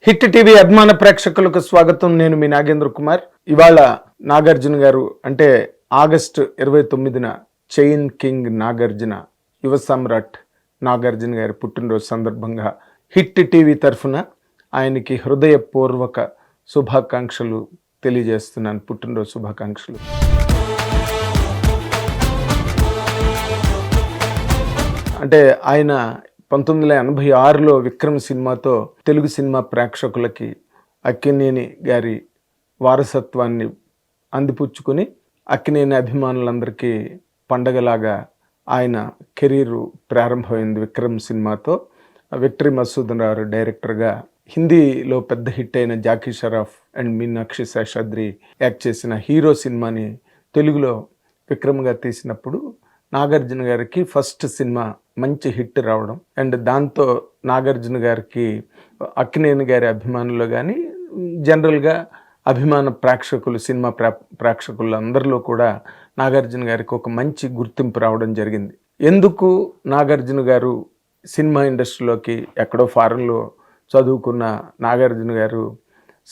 Hit TV అభిమాన ప్రేక్షకులకు స్వాగతం. నేను మీ నాగేంద్ర కుమార్. ఇవాళ నాగార్జున గారు అంటే ఆగస్టు 29న చైన్ కింగ్ నాగార్జున, యువ సమ్రాట్ నాగార్జున గారి పుట్టినరోజు సందర్భంగా హిట్ టీవీ తరఫున ఆయనకి హృదయపూర్వక శుభాకాంక్షలు తెలియజేస్తున్నాను. పుట్టినరోజు శుభాకాంక్షలు. అంటే ఆయన 1986లో విక్రమ్ సినిమాతో తెలుగు సినిమా ప్రేక్షకులకి అక్కినేని గారి వారసత్వాన్ని అందిపుచ్చుకొని అక్కినేని అభిమానులందరికీ పండగలాగా ఆయన కెరీరు ప్రారంభమైంది. విక్రమ్ సినిమాతో విక్టరీ మసూదన్ రావు డైరెక్టర్గా హిందీలో పెద్ద హిట్ అయిన జాకీ షరాఫ్ అండ్ మీనాక్షి శేషాద్రి యాక్ట్ చేసిన హీరో సినిమాని తెలుగులో విక్రమ్గా తీసినప్పుడు నాగార్జున గారికి ఫస్ట్ సినిమా మంచి హిట్ రావడం అండ్ దాంతో నాగార్జున గారికి అక్కినేని గారి అభిమానులు కానీ జనరల్గా అభిమాన ప్రేక్షకులు, సినిమా ప్రేక్షకులు అందరిలో కూడా నాగార్జున గారికి ఒక మంచి గుర్తింపు రావడం జరిగింది. ఎందుకు నాగార్జున గారు సినిమా ఇండస్ట్రీలోకి ఎక్కడో ఫారెన్లో చదువుకున్న నాగార్జున గారు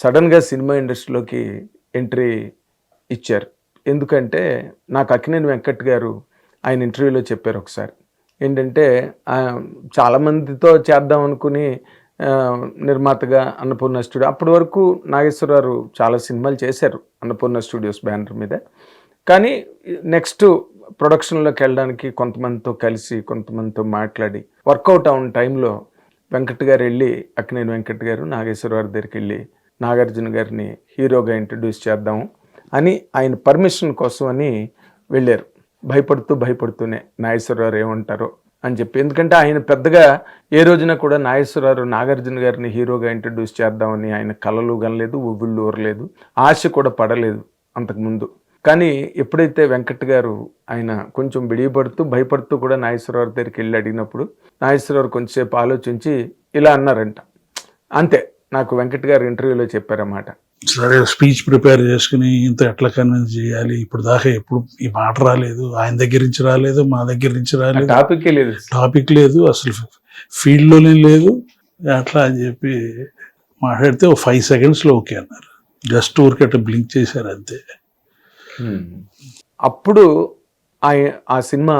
సడన్గా సినిమా ఇండస్ట్రీలోకి ఎంట్రీ ఇచ్చారు. ఎందుకంటే నాకు అక్కినేని వెంకట్ గారు ఆయన ఇంటర్వ్యూలో చెప్పారు ఒకసారి, ఏంటంటే చాలామందితో చేద్దాం అనుకుని నిర్మాతగా అన్నపూర్ణ స్టూడియో, అప్పటి వరకు నాగేశ్వరరావు చాలా సినిమాలు చేశారు అన్నపూర్ణ స్టూడియోస్ బ్యానర్ మీద. కానీ నెక్స్ట్ ప్రొడక్షన్లోకి వెళ్ళడానికి కొంతమందితో కలిసి కొంతమందితో మాట్లాడి వర్కౌట్ అవున టైంలో వెంకట్ గారు వెళ్ళి, అక్కినేని వెంకట్ గారు నాగేశ్వరరావు దగ్గరికి వెళ్ళి నాగార్జున గారిని హీరోగా ఇంట్రడ్యూస్ చేద్దాము అని ఆయన పర్మిషన్ కోసం అని వెళ్ళారు. భయపడుతూనే నాగేశ్వరరావు ఏమంటారో అని చెప్పి. ఎందుకంటే ఆయన పెద్దగా ఏ రోజున కూడా నాగేశ్వరరావు నాగార్జున గారిని హీరోగా ఇంట్రడ్యూస్ చేద్దామని ఆయన కలలు కనలేదు, ఉవ్విళ్ళు ఊరలేదు, ఆశ కూడా పడలేదు అంతకుముందు. కానీ ఎప్పుడైతే వెంకట్ గారు ఆయన కొంచెం భయపడుతూ కూడా నాగేశ్వరరావు దగ్గరికి వెళ్ళి అడిగినప్పుడు నాగేశ్వరరావు కొంచెంసేపు ఆలోచించి ఇలా అన్నారంట. అంతే, నాకు వెంకట్ గారు ఇంటర్వ్యూలో చెప్పారన్నమాట. సరే, స్పీచ్ ప్రిపేర్ చేసుకుని ఇంత ఎట్లా కన్విన్స్ చేయాలి, ఇప్పుడు దాకా ఎప్పుడు ఈ మాట రాలేదు, ఆయన దగ్గర నుంచి రాలేదు, మా దగ్గర నుంచి రాలేదు, టాపిక్ లేదు, అసలు ఫీల్డ్లోనే లేదు, అట్లా అని చెప్పి మాట్లాడితే ఒక 5 సెకండ్స్లో ఓకే అన్నారు. జస్ట్ ఊరికి అట్లా బ్లింక్ చేశారు అంతే. అప్పుడు ఆ సినిమా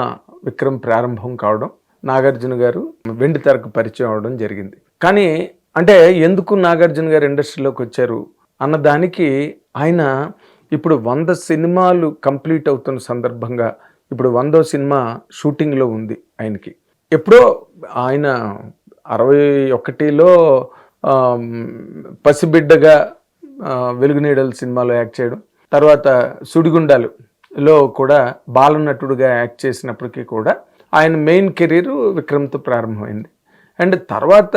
విక్రమ్ ప్రారంభం కావడం, నాగార్జున గారు వెండి తెరకు పరిచయం అవడం జరిగింది. కానీ అంటే ఎందుకు నాగార్జున గారు ఇండస్ట్రీలోకి వచ్చారు అన్నదానికి, ఆయన ఇప్పుడు 100 సినిమాలు కంప్లీట్ అవుతున్న సందర్భంగా ఇప్పుడు 100వ సినిమా షూటింగ్లో ఉంది ఆయనకి. ఎప్పుడో ఆయన 61లో పసిబిడ్డగా వెలుగునీడల సినిమాలో యాక్ట్ చేయడం, తర్వాత సుడిగుండాలులో కూడా బాలనటుడుగా యాక్ట్ చేసినప్పటికీ కూడా ఆయన మెయిన్ కెరీర్ విక్రమ్తో ప్రారంభమైంది. అండ్ తర్వాత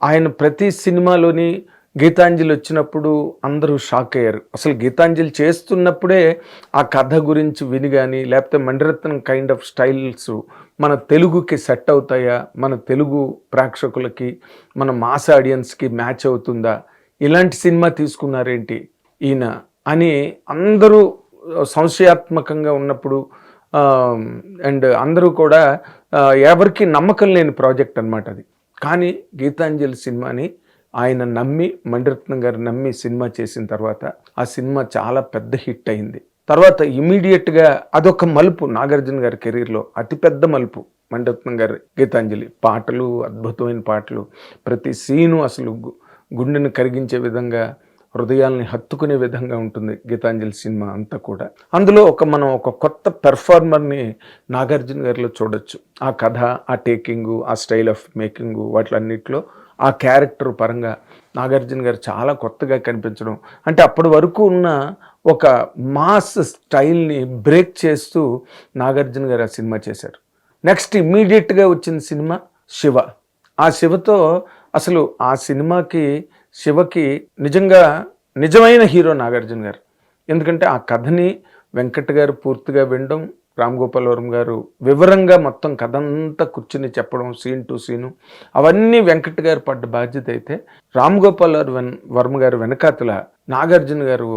ఆయన ప్రతి సినిమాలోని గీతాంజలి వచ్చినప్పుడు అందరూ షాక్ అయ్యారు. అసలు గీతాంజలి చేస్తున్నప్పుడే ఆ కథ గురించి విని కానీ, లేకపోతే మణిరత్నం కైండ్ ఆఫ్ స్టైల్స్ మన తెలుగుకి సెట్ అవుతాయా, మన తెలుగు ప్రేక్షకులకి, మన మాస్ ఆడియన్స్కి మ్యాచ్ అవుతుందా, ఇలాంటి సినిమా తీసుకున్నారేంటి ఈయన అని అందరూ సంశయాత్మకంగా ఉన్నప్పుడు అండ్ అందరూ కూడా ఎవరికి నమ్మకం లేని ప్రాజెక్ట్ అన్నమాట అది. కానీ గీతాంజలి సినిమాని ఆయన నమ్మి, మణిరత్నం గారు నమ్మి సినిమా చేసిన తర్వాత ఆ సినిమా చాలా పెద్ద హిట్ అయింది. తర్వాత ఇమీడియట్గా అదొక మలుపు నాగార్జున గారి కెరీర్లో, అతిపెద్ద మలుపు మణిరత్నం గారి గీతాంజలి. పాటలు, అద్భుతమైన పాటలు, ప్రతి సీను అసలు గుండెను కరిగించే విధంగా, హృదయాల్ని హత్తుకునే విధంగా ఉంటుంది గీతాంజలి సినిమా అంతా కూడా. అందులో మనం ఒక కొత్త పెర్ఫార్మర్ని నాగార్జున గారిలో చూడొచ్చు. ఆ కథ, ఆ టేకింగు, ఆ స్టైల్ ఆఫ్ మేకింగు, వాటిలన్నిటిలో ఆ క్యారెక్టర్ పరంగా నాగార్జున గారు చాలా కొత్తగా కనిపించడం, అంటే అప్పటి వరకు ఉన్న ఒక మాస్ స్టైల్ని బ్రేక్ చేస్తూ నాగార్జున గారు ఆ సినిమా చేశారు. నెక్స్ట్ ఇమ్మీడియట్గా వచ్చిన సినిమా శివ. ఆ శివతో అసలు ఆ సినిమాకి, శివకి నిజమైన హీరో నాగార్జున గారు. ఎందుకంటే ఆ కథని వెంకట్ గారు పూర్తిగా వినడం, రామ్ గోపాల్ వర్మ గారు వివరంగా మొత్తం కథ అంతా కూర్చుని చెప్పడం, సీన్ టు సీను, అవన్నీ వెంకట్ గారు పడ్డ బాధ్యత అయితే, రామ్ గోపాల్ వర్మ గారు వెనకాతల నాగార్జున గారు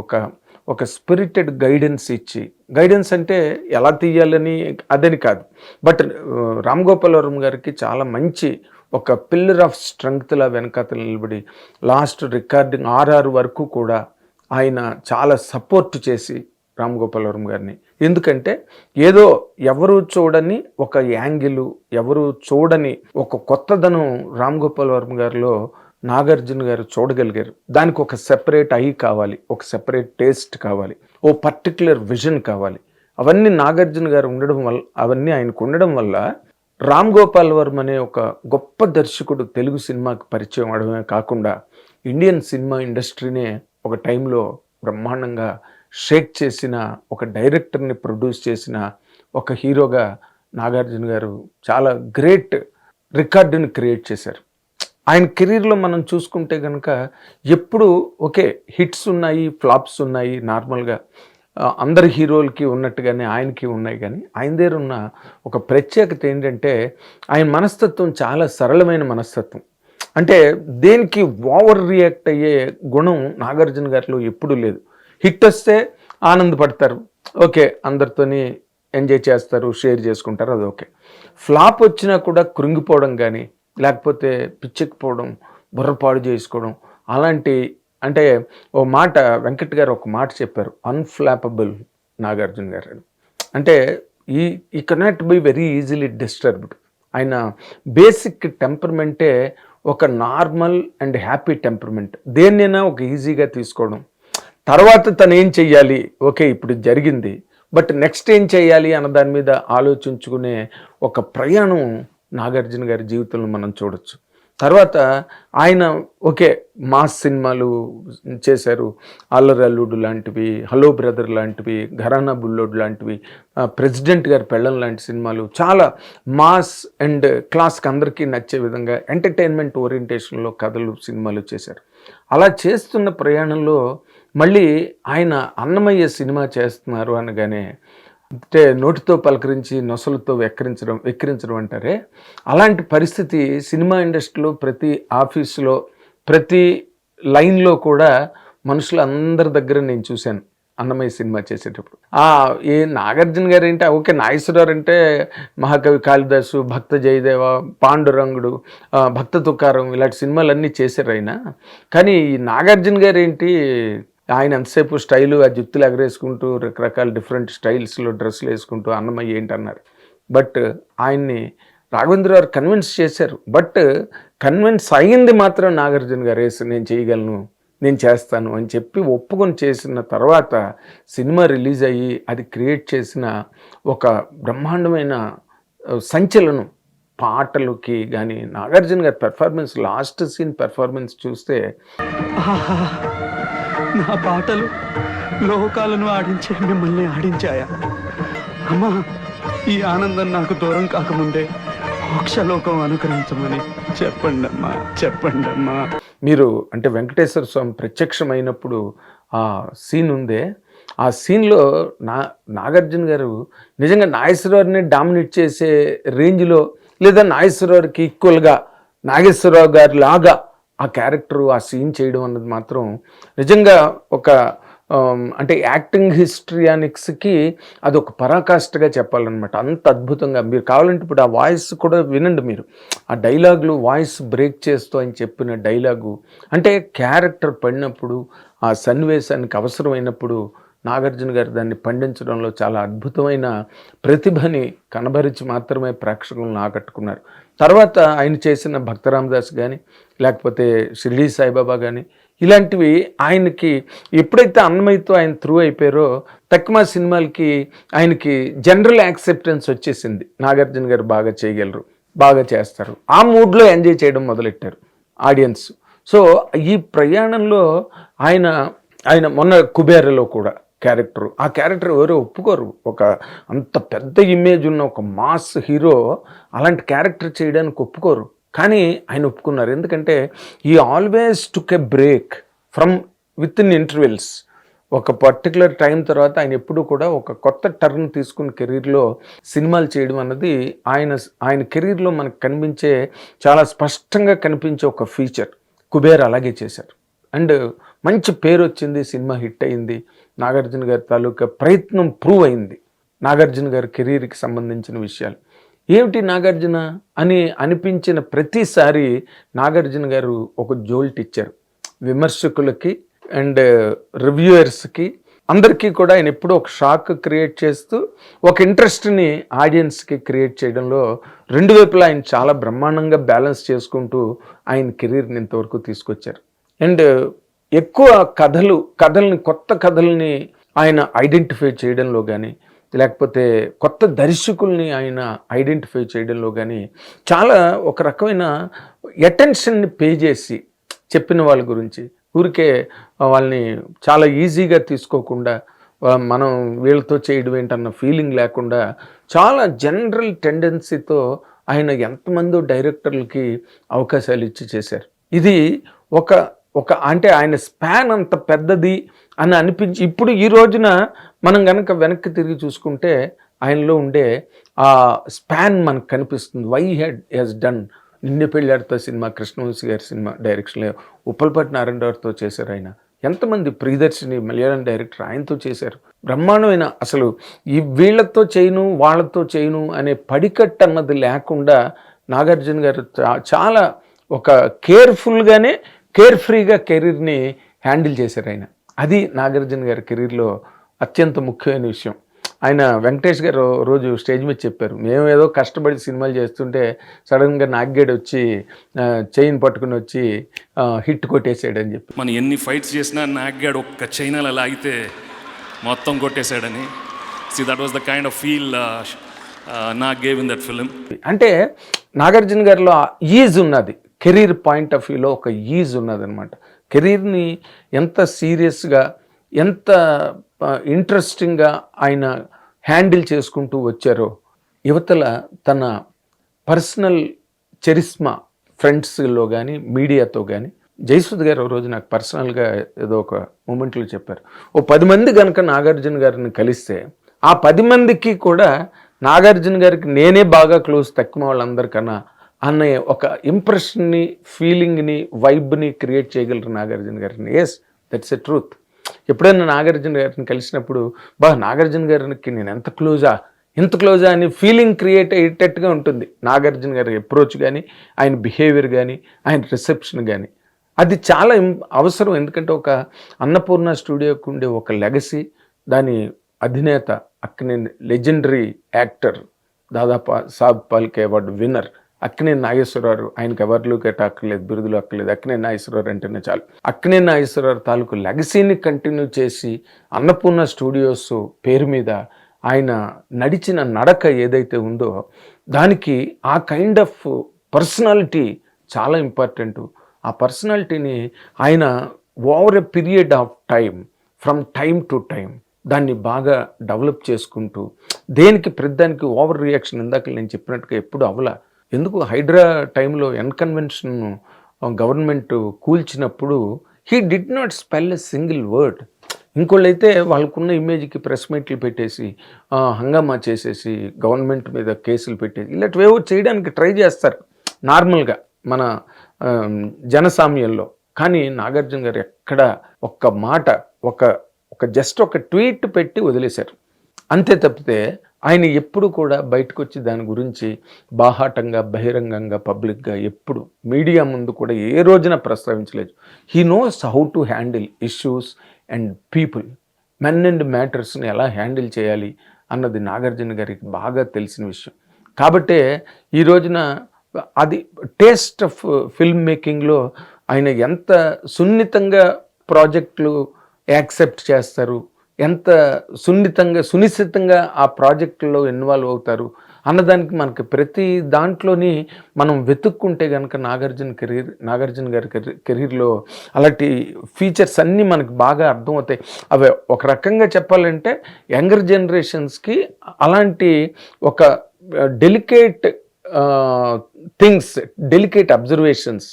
ఒక స్పిరిటెడ్ గైడెన్స్ ఇచ్చి, గైడెన్స్ అంటే ఎలా తీయాలని అదని కాదు, బట్ రామ్ గోపాల్ వర్మ గారికి చాలా మంచి ఒక పిల్లర్ ఆఫ్ స్ట్రెంగ్త్లా వెనకాతల నిలబడి లాస్ట్ రికార్డింగ్ RR వరకు కూడా ఆయన చాలా సపోర్ట్ చేసి రామ్ గోపాల్ వర్మ గారిని. ఎందుకంటే ఏదో ఎవరు చూడని ఒక యాంగిల్, ఎవరు చూడని ఒక కొత్తదనం రామ్ గోపాల్ వర్మ గారిలో నాగార్జున గారు చూడగలిగారు. దానికి ఒక సెపరేట్ ఐ కావాలి, ఒక సెపరేట్ టేస్ట్ కావాలి, ఓ పర్టిక్యులర్ విజన్ కావాలి. అవన్నీ నాగార్జున గారు ఉండడం వల్ల, అవన్నీ ఆయనకు ఉండడం వల్ల రామ్ గోపాల్ వర్మ అనే ఒక గొప్ప దర్శకుడు తెలుగు సినిమాకి పరిచయం అవడమే కాకుండా ఇండియన్ సినిమా ఇండస్ట్రీనే ఒక టైంలో బ్రహ్మాండంగా షేక్ చేసిన, ఒక డైరెక్టర్ని ప్రొడ్యూస్ చేసిన ఒక హీరోగా నాగార్జున గారు చాలా గ్రేట్ రికార్డుని క్రియేట్ చేశారు. ఆయన కెరీర్లో మనం చూసుకుంటే కనుక ఎప్పుడు ఓకే హిట్స్ ఉన్నాయి, ఫ్లాప్స్ ఉన్నాయి, నార్మల్గా అందరి హీరోలకి ఉన్నట్టుగానే ఆయనకి ఉన్నాయి. కానీ ఆయన దగ్గర ఉన్న ఒక ప్రత్యేకత ఏంటంటే ఆయన మనస్తత్వం చాలా సరళమైన మనస్తత్వం. అంటే దేనికి ఓవర్ రియాక్ట్ అయ్యే గుణం నాగార్జున గారిలో ఎప్పుడూ లేదు. హిట్ వస్తే ఆనందపడతారు, ఓకే అందరితోని ఎంజాయ్ చేస్తారు, షేర్ చేసుకుంటారు, అది ఓకే. ఫ్లాప్ వచ్చినా కూడా కృంగిపోవడం కానీ, లేకపోతే పిచ్చెక్కిపోవడం, బుర్రపాడు చేసుకోవడం, అలాంటి అంటే ఓ మాట వెంకట్ గారు ఒక మాట చెప్పారు, అన్ఫ్లాపబుల్ నాగార్జున గారు. అంటే ఈ cannot be very easily disturbed. ఆయన బేసిక్ టెంపర్మెంటే ఒక నార్మల్ అండ్ హ్యాపీ టెంపర్మెంట్. దేన్నైనా ఒక ఈజీగా తీసుకోవడం, తర్వాత తను ఏం చెయ్యాలి, ఓకే ఇప్పుడు జరిగింది బట్ నెక్స్ట్ ఏం చేయాలి అన్న దాని మీద ఆలోచించుకునే ఒక ప్రయాణం నాగార్జున గారి జీవితంలో మనం చూడొచ్చు. తర్వాత ఆయన ఓకే మాస్ సినిమాలు చేశారు, అల్లరి అల్లుడు లాంటివి, హలో బ్రదర్ లాంటివి, ఘరానా బుల్లోడ్ లాంటివి, ప్రెసిడెంట్ గారి పెళ్ళం లాంటి సినిమాలు చాలా మాస్ అండ్ క్లాస్కి అందరికీ నచ్చే విధంగా ఎంటర్టైన్మెంట్ ఓరియంటేషన్లో కథలు, సినిమాలు చేశారు. అలా చేస్తున్న ప్రయాణంలో మళ్ళీ ఆయన అన్నమయ్య సినిమా చేస్తున్నారు అనగానే అంటే నోటితో పలకరించి నొసలతో వెక్కిరించడం అంటారే, అలాంటి పరిస్థితి సినిమా ఇండస్ట్రీలో ప్రతి ఆఫీసులో ప్రతి లైన్లో కూడా మనుషులు అందరి దగ్గర నేను చూశాను అన్నమయ్య సినిమా చేసేటప్పుడు. ఏ నాగార్జున గారు ఏంటి, ఓకే నాగేశ్వరరావు అంటే మహాకవి కాళిదాసు, భక్త జయదేవ, పాండురంగుడు, భక్త తుకారం ఇలాంటి సినిమాలన్నీ చేశారు ఆయన. కానీ ఈ నాగార్జున గారు ఏంటి, ఆయన ఎంతసేపు స్టైలు, ఆ జుత్తులు ఎగరేసుకుంటూ రకరకాల డిఫరెంట్ స్టైల్స్లో డ్రెస్సులు వేసుకుంటూ అన్నమయ్య ఏంటి అన్నారు. బట్ ఆయన్ని రాఘవేంద్ర గారు కన్విన్స్ చేశారు. బట్ కన్విన్స్ అయ్యింది మాత్రం నాగార్జున గారు, నేను చేయగలను, నేను చేస్తాను అని చెప్పి ఒప్పుకొని చేసిన తర్వాత సినిమా రిలీజ్ అయ్యి అది క్రియేట్ చేసిన ఒక బ్రహ్మాండమైన సంచలనం. పాటలకి కానీ నాగార్జున గారి పెర్ఫార్మెన్స్, లాస్ట్ సీన్ పెర్ఫార్మెన్స్ చూస్తే నా పాటలు లోకాలను ఆడించే మిమ్మల్ని ఆడించాయా అమ్మా? ఈ ఆనందం నాకు దూరం కాకముందే మోక్షలోకం అనుగ్రహించమని చెప్పండి అమ్మా, చెప్పండి అమ్మా. మీరు అంటే వెంకటేశ్వర స్వామి ప్రత్యక్షమైనప్పుడు ఆ సీన్ ఉందే, ఆ సీన్లో నాగార్జున గారు నిజంగా నాగేశ్వరరావుని డామినేట్ చేసే రేంజ్లో, లేదా నాగేశ్వరరావుకి ఈక్వల్గా నాగేశ్వరరావు గారి లాగా ఆ క్యారెక్టరు, ఆ సీన్ చేయడం అన్నది మాత్రం నిజంగా ఒక అంటే యాక్టింగ్ హిస్టరియానిక్స్కి అది ఒక పరాకాష్ఠగా చెప్పాలన్నమాట. అంత అద్భుతంగా, మీరు కావాలంటే ఇప్పుడు ఆ వాయిస్ కూడా వినండి మీరు, ఆ డైలాగులు వాయిస్ బ్రేక్ చేస్తూ ఆయన చెప్పిన డైలాగు, అంటే క్యారెక్టర్ పడినప్పుడు ఆ సన్నివేశానికి అవసరమైనప్పుడు నాగార్జున గారు దాన్ని పండించడంలో చాలా అద్భుతమైన ప్రతిభని కనబరిచి మాత్రమే ప్రేక్షకులను ఆకట్టుకున్నారు. తర్వాత ఆయన చేసిన భక్తరామదాస్ కానీ, లేకపోతే షిరిడీ సాయిబాబా కానీ, ఇలాంటివి ఆయనకి ఎప్పుడైతే అన్నమయ్యతో ఆయన త్రూ అయిపోయారో తక్కువ సినిమాలకి ఆయనకి జనరల్ యాక్సెప్టెన్స్ వచ్చేసింది. నాగార్జున గారు బాగా చేయగలరు, బాగా చేస్తారు, ఆ మూడ్లో ఎంజాయ్ చేయడం మొదలెట్టారు ఆడియన్స్. సో ఈ ప్రయాణంలో ఆయన మొన్న కుబేరలో కూడా క్యారెక్టర్, ఆ క్యారెక్టర్ ఎవరో ఒప్పుకోరు. ఒక అంత పెద్ద ఇమేజ్ ఉన్న ఒక మాస్ హీరో అలాంటి క్యారెక్టర్ చేయడానికి ఒప్పుకోరు, కానీ ఆయన ఒప్పుకున్నారు. ఎందుకంటే ఈ always took a break from with in intervals. ఒక పర్టికులర్ టైం తర్వాత ఆయన ఎప్పుడూ కూడా ఒక కొత్త టర్న్ తీసుకుని కెరీర్లో సినిమాలు చేయడం అన్నది ఆయన కెరీర్లో మనకు కనిపించే, చాలా స్పష్టంగా కనిపించే ఒక ఫీచర్. కుబేర్ అలాగే చేశారు అండ్ మంచి పేరు వచ్చింది, సినిమా హిట్ అయింది, నాగార్జున గారి తాలూకా ప్రయత్నం ప్రూవ్ అయింది. నాగార్జున గారి కెరీర్కి సంబంధించిన విషయాలు ఏమిటి నాగార్జున అని అనిపించిన ప్రతిసారి నాగార్జున గారు ఒక జోల్ట్ ఇచ్చారు విమర్శకులకి అండ్ రివ్యూయర్స్కి, అందరికీ కూడా. ఆయన ఎప్పుడూ ఒక షాక్ క్రియేట్ చేస్తూ ఒక ఇంట్రెస్ట్ని ఆడియన్స్కి క్రియేట్ చేయడంలో రెండు వైపులా ఆయన చాలా బ్రహ్మాండంగా బ్యాలెన్స్ చేసుకుంటూ ఆయన కెరీర్ని ఇంతవరకు తీసుకొచ్చారు. అండ్ ఎక్కువ కథల్ని కొత్త కథల్ని ఆయన ఐడెంటిఫై చేయడంలో కానీ, లేకపోతే కొత్త దర్శకుల్ని ఆయన ఐడెంటిఫై చేయడంలో కానీ చాలా ఒక రకమైన అటెన్షన్ని పే చేసి చెప్పిన వాళ్ళ గురించి ఊరికే వాళ్ళని చాలా ఈజీగా తీసుకోకుండా మనం వీళ్ళతో చేయడం ఏంటన్న ఫీలింగ్ లేకుండా చాలా జనరల్ టెండెన్సీతో ఆయన ఎంతమందో డైరెక్టర్లకి అవకాశాలు ఇచ్చి చేశారు. ఇది ఒక అంటే ఆయన స్పాన్ అంత పెద్దది అని అనిపించి ఇప్పుడు ఈ రోజున మనం కనుక వెనక్కి తిరిగి చూసుకుంటే ఆయనలో ఉండే ఆ స్పాన్ మనకు కనిపిస్తుంది. వై హెస్ డన్ నిన్నే పెళ్ళాడుతో సినిమా, కృష్ణవంశీ గారి సినిమా డైరెక్షన్లో ఉప్పలపాటి నారాయణరావుతో చేశారు. ఆయన ఎంతమంది, ప్రియదర్శిని మలయాళం డైరెక్టర్, ఆయనతో చేశారు. బ్రహ్మాండమైన అసలు ఈ వీళ్ళతో చేయను వాళ్ళతో చేయను అనే పడికట్టు అన్నది లేకుండా నాగార్జున గారు చాలా ఒక కేర్ఫుల్గానే కేర్ఫ్రీగా కెరీర్ని హ్యాండిల్ చేశారు ఆయన. అది నాగార్జున గారి కెరీర్లో అత్యంత ముఖ్యమైన విషయం. ఆయన వెంకటేష్ గారు రోజు స్టేజ్ మీద చెప్పారు, మేము ఏదో కష్టపడి సినిమాలు చేస్తుంటే సడన్గా నాగ్గేడ్ వచ్చి చైన్ పట్టుకుని వచ్చి హిట్ కొట్టేసాడని చెప్పి. మనం ఎన్ని ఫైట్స్ చేసినా నాగ్గేడ్ ఒక్క చైనాలో లాగితే మొత్తం కొట్టేశాడని. That was the kind of feel Nag gave in that film. అంటే నాగార్జున గారిలో ఈజ్ ఉన్నది, కెరీర్ పాయింట్ ఆఫ్ వ్యూలో ఒక ఈజ్ ఉన్నదనమాట. కెరీర్ని ఎంత సీరియస్గా ఎంత ఇంట్రెస్టింగ్గా ఆయన హ్యాండిల్ చేసుకుంటూ వచ్చారో, యువతల తన పర్సనల్ చరిస్మా ఫ్రెండ్స్లో కానీ మీడియాతో కానీ. జయసుధ్ గారు ఒక రోజు నాకు పర్సనల్గా ఏదో ఒక మూమెంట్లో చెప్పారు, ఓ 10 మంది కనుక నాగార్జున గారిని కలిస్తే ఆ 10 మందికి కూడా నాగార్జున గారికి నేనే బాగా క్లోజ్ తక్కువ వాళ్ళందరికన్నా అనే ఒక ఇంప్రెషన్ని, ఫీలింగ్ని, వైబ్ని క్రియేట్ చేయగలరు నాగార్జున గారిని. Yes, that's a truth. ఎప్పుడైనా నాగార్జున గారిని కలిసినప్పుడు నాగార్జున గారికి నేను ఇంత క్లోజా అని ఫీలింగ్ క్రియేట్ అయ్యేటట్టుగా ఉంటుంది నాగార్జున గారి అప్రోచ్ కానీ, ఆయన బిహేవియర్ కానీ, ఆయన రిసెప్షన్ కానీ. అది చాలా అవసరం. ఎందుకంటే ఒక అన్నపూర్ణ స్టూడియోకి ఉండే ఒక లెగసీ, దాని అధినేత అక్కినేని లెజెండరీ యాక్టర్, దాదాపు సాబ్ పాల్కే అవార్డు విన్నర్ అక్కినేని నాగేశ్వరరావు. ఆయనకి అవార్డులు గట్రా అక్కర్లేదు, బిరుదులు అక్కర్లేదు, అక్కినేని నాగేశ్వరరావు అంటేనే చాలు. అక్కినేని నాగేశ్వరరావు తాలూకు లెగసీని కంటిన్యూ చేసి అన్నపూర్ణ స్టూడియోస్ పేరు మీద ఆయన నడిచిన నడక ఏదైతే ఉందో దానికి ఆ కైండ్ ఆఫ్ పర్సనాలిటీ చాలా ఇంపార్టెంట్. ఆ పర్సనాలిటీని ఆయన over a period of from time to time దాన్ని బాగా డెవలప్ చేసుకుంటూ, దేనికి ప్రతిదానికి ఓవర్ రియాక్షన్ ఇందాక నేను చెప్పినట్టుగా ఎప్పుడు అవలా. ఎందుకు హైడ్రా టైంలో ఎన్కన్వెన్షన్ గవర్నమెంట్ కూల్చినప్పుడు he did not spell a single word. ఇంకోళ్ళైతే వాళ్ళకున్న ఇమేజ్కి ప్రెస్ మీట్లు పెట్టేసి హంగామా చేసేసి గవర్నమెంట్ మీద కేసులు పెట్టేసి ఇలాంటివేవో చేయడానికి ట్రై చేస్తారు నార్మల్గా మన జనసామ్యంలో. కానీ నాగార్జున గారు ఎక్కడ ఒక్క మాట, ఒక జస్ట్ ఒక ట్వీట్ పెట్టి వదిలేశారు అంతే. తప్పితే ఆయన ఎప్పుడు కూడా బయటకు వచ్చి దాని గురించి బాహాటంగా, బహిరంగంగా, పబ్లిక్గా ఎప్పుడు మీడియా ముందు కూడా ఏ రోజున ప్రస్తావించలేదు. He knows how to handle issues and people, men and మ్యాటర్స్ని ఎలా హ్యాండిల్ చేయాలి అన్నది నాగార్జున గారికి బాగా తెలిసిన విషయం. కాబట్టే ఈ రోజున అది టేస్ట్ ఆఫ్ ఫిల్మ్ మేకింగ్లో ఆయన ఎంత సున్నితంగా ప్రాజెక్టులు యాక్సెప్ట్ చేస్తారు, ఎంత సునిశ్చితంగా ఆ ప్రాజెక్టులో ఇన్వాల్వ్ అవుతారు అన్నదానికి మనకి ప్రతి దాంట్లోని మనం వెతుక్కుంటే కనుక నాగార్జున గారి కెరీర్లో అలాంటి ఫీచర్స్ అన్నీ మనకు బాగా అర్థమవుతాయి. అవి ఒక రకంగా చెప్పాలంటే యంగర్ జనరేషన్స్కి అలాంటి ఒక డెలికేట్ థింగ్స్, డెలికేట్ అబ్జర్వేషన్స్,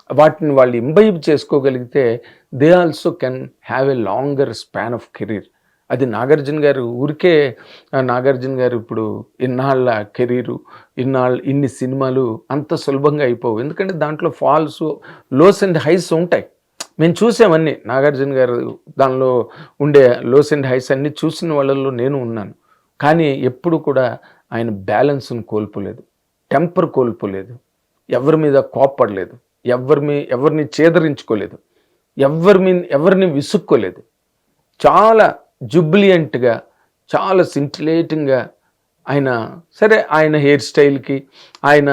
వాటిని వాళ్ళు ఇంబైబ్ చేసుకోగలిగితే they also can have a longer span of career. అది నాగార్జున గారు ఊరికే నాగార్జున గారు ఇప్పుడు ఇన్నాళ్ళ కెరీరు, ఇన్ని సినిమాలు అంత సులభంగా అయిపోవు. ఎందుకంటే దాంట్లో ఫాల్స్, లోస్ అండ్ హైస్ ఉంటాయి. మేము చూసామన్నీ. నాగార్జున గారు దానిలో ఉండే లోస్ అండ్ హైస్ అన్నీ చూసిన వాళ్ళల్లో నేను ఉన్నాను. కానీ ఎప్పుడు కూడా ఆయన బ్యాలెన్స్ను కోల్పోలేదు, టెంపర్ కోల్పోలేదు, ఎవరి మీద కోప్పడలేదు, ఎవరిని చేదరించుకోలేదు, ఎవరిని విసుక్కోలేదు. చాలా జుబ్లియంట్గా, చాలా సింటిలేటింగ్గా ఆయన, సరే ఆయన హెయిర్ స్టైల్కి, ఆయన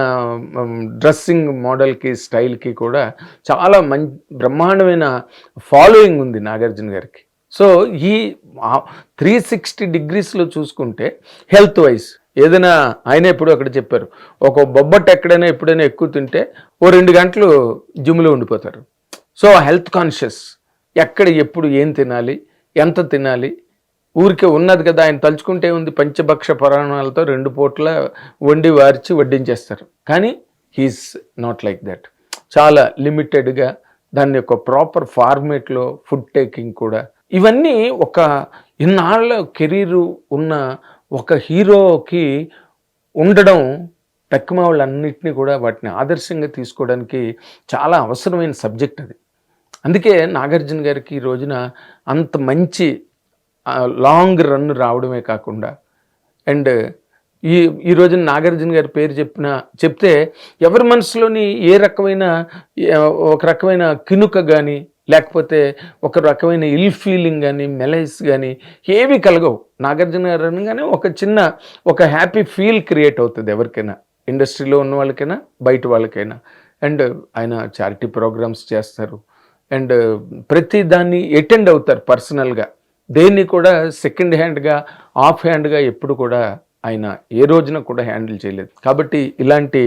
డ్రెస్సింగ్ మోడల్కి, స్టైల్కి కూడా చాలా బ్రహ్మాండమైన ఫాలోయింగ్ ఉంది నాగార్జున గారికి. సో ఈ 360 degreesలో చూసుకుంటే హెల్త్ వైజ్ ఏదైనా, ఆయన ఎప్పుడు అక్కడ చెప్పారు, ఒక బొబ్బట్టు ఎక్కడైనా ఎప్పుడైనా ఎక్కువ తింటే ఓ 2 గంటలు జిమ్లో ఉండిపోతారు. సో హెల్త్ కాన్షియస్, ఎక్కడ ఎప్పుడు ఏం తినాలి, ఎంత తినాలి, ఊరికే ఉన్నది కదా ఆయన తలుచుకుంటే ఉంది, పంచభక్ష పురాణాలతో 2 పూట్ల వండి వార్చి వడ్డించేస్తారు. కానీ హీఈస్ నాట్ లైక్ దట్. చాలా లిమిటెడ్గా దాన్ని ఒక ప్రాపర్ ఫార్మేట్లో ఫుడ్ టేకింగ్ కూడా, ఇవన్నీ ఒక ఇన్నాళ్ళ కెరీరు ఉన్న ఒక హీరోకి ఉండడం, టక్కుమ వాళ్ళన్నింటినీ కూడా వాటిని ఆదర్శంగా తీసుకోవడానికి చాలా అవసరమైన సబ్జెక్ట్ అది. అందుకే నాగార్జున గారికి ఈ రోజున అంత మంచి లాంగ్ రన్ రావడమే కాకుండా, అండ్ ఈ రోజున నాగార్జున గారి పేరు చెప్తే ఎవరి మనసులోని ఒక రకమైన కినుక కానీ, లేకపోతే ఒక రకమైన ఇల్ ఫీలింగ్ కానీ, మెలైస్ కానీ ఏవి కలగవు. నాగార్జున గారు అనగానే ఒక హ్యాపీ ఫీల్ క్రియేట్ అవుతుంది ఎవరికైనా, ఇండస్ట్రీలో ఉన్న వాళ్ళకైనా, బయట వాళ్ళకైనా. అండ్ ఆయన చారిటీ ప్రోగ్రామ్స్ చేస్తారు, అండ్ ప్రతి దాన్ని అటెండ్ అవుతారు పర్సనల్గా. దేన్ని కూడా సెకండ్ హ్యాండ్గా, ఆఫ్ హ్యాండ్గా ఎప్పుడు కూడా ఆయన ఏ రోజున కూడా హ్యాండిల్ చేయలేదు. కాబట్టి ఇలాంటి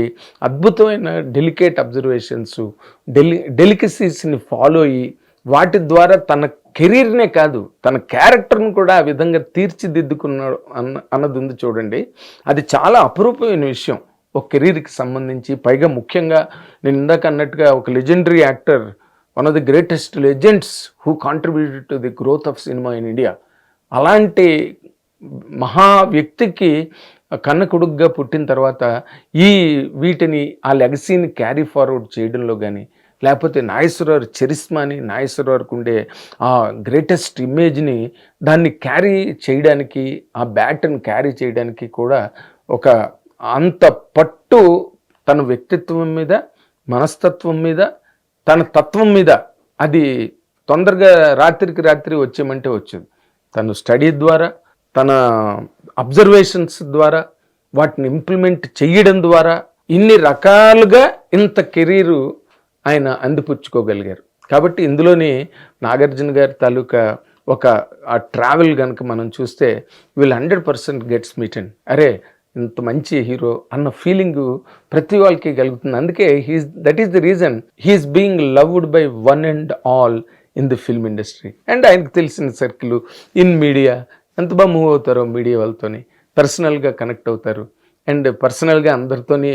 అద్భుతమైన డెలికేట్ అబ్జర్వేషన్స్, డెలికసీస్ని ఫాలో అయ్యి వాటి ద్వారా తన కెరీర్నే కాదు తన క్యారెక్టర్ను కూడా ఆ విధంగా తీర్చిదిద్దుకున్నాడు అన్నది ఉంది చూడండి. అది చాలా అపురూపమైన విషయం ఒక కెరీర్కి సంబంధించి. పైగా ముఖ్యంగా నేను ఇందాక అన్నట్టుగా ఒక legendary actor, one of the greatest legends who contributed to the growth of cinema in India. అలాంటి మహా వ్యక్తికి కన్నకొడుకుగా పుట్టిన తర్వాత వీటిని ఆ లెగసీని క్యారీ ఫార్వర్డ్ చేయడంలో కానీ, లేకపోతే నాగేశ్వరరావు చరిస్మాని, నాగేశ్వరరావుకు ఉండే ఆ గ్రేటెస్ట్ ఇమేజ్ని దాన్ని క్యారీ చేయడానికి, ఆ బ్యాట్ని క్యారీ చేయడానికి కూడా ఒక అంత పట్టు తన వ్యక్తిత్వం మీద, మనస్తత్వం మీద, తన తత్వం మీద, అది తొందరగా రాత్రికి రాత్రి వచ్చేమంటే వచ్చేది. తను స్టడీ ద్వారా, తన అబ్జర్వేషన్స్ ద్వారా, వాటిని ఇంప్లిమెంట్ చేయడం ద్వారా ఇన్ని రకాలుగా ఇంత కెరీరు ఆయన అందిపుచ్చుకోగలిగారు. కాబట్టి ఇందులోని నాగార్జున గారి తాలూకా ఒక ఆ ట్రావెల్ కనుక మనం చూస్తే వీళ్ళు 100% గెట్స్ మీటెన్. అరే ఇంత మంచి హీరో అన్న ఫీలింగు ప్రతి వాళ్ళకి కలుగుతుంది. అందుకే that is the reason he is being loved by one and all in the film industry. And ఆయనకు తెలిసిన సర్కిల్ ఇన్ మీడియా ఎంత బాగా మూవ్ అవుతారో, మీడియా వాళ్ళతోని పర్సనల్గా కనెక్ట్ అవుతారు, అండ్ పర్సనల్గా అందరితోని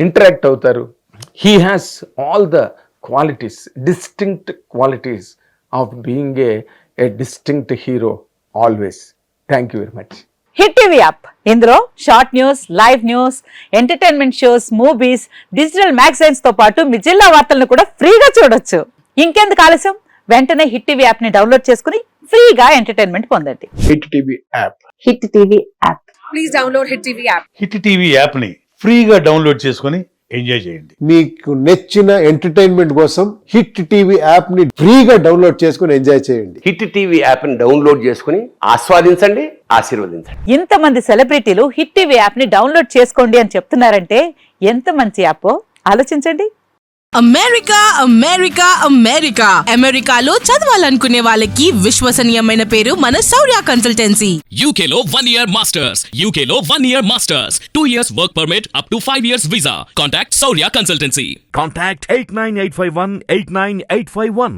ఇంటరాక్ట్ అవుతారు. He has all the qualities, distinct qualities of being a distinct hero always. Thank you very much. Hit TV app, ఇందులో short news, live news, entertainment shows, movies, digital magazines తో పాటు మీ జిల్లా వార్తలను కూడా ఫ్రీగా చూడొచ్చు. ఇంకెందుకు ఆలస్యం, వెంటనే హిట్ టీవీ యాప్ ని డౌన్లోడ్ చేసుకుని ఫ్రీగా ఎంటర్టైన్మెంట్ పొందండి. Hit TV app. Hit TV app. Please download hit TV app. Hit TV app ని ఫ్రీగా డౌన్లోడ్ చేసుకుని ఎంజాయ్ చేయండి. మీకు నచ్చిన ఎంటర్టైన్మెంట్ కోసం హిట్ టీవీ యాప్ ని ఫ్రీగా డౌన్లోడ్ చేసుకుని ఎంజాయ్ చేయండి. హిట్ టీవీ యాప్ ని డౌన్లోడ్ చేసుకుని ఆస్వాదించండి, ఆశీర్వదించండి. ఇంతమంది సెలబ్రిటీలు హిట్ టీవీ యాప్ ని డౌన్లోడ్ చేసుకోండి అని చెప్తున్నారంటే ఎంత మంచి యాప్ ఆలోచించండి. అమెరికా అమెరికా అమెరికా అమెరికాలో చదవాలనుకునే వాళ్ళకి విశ్వసనీయమైన పేరు మన శౌర్య కన్సల్టెన్సీ. UK లో 1 year masters, UK లో 1 year masters, 2 years work permit up to 5 years visa. Contact Saurya Consultancy. Contact 89851 89851.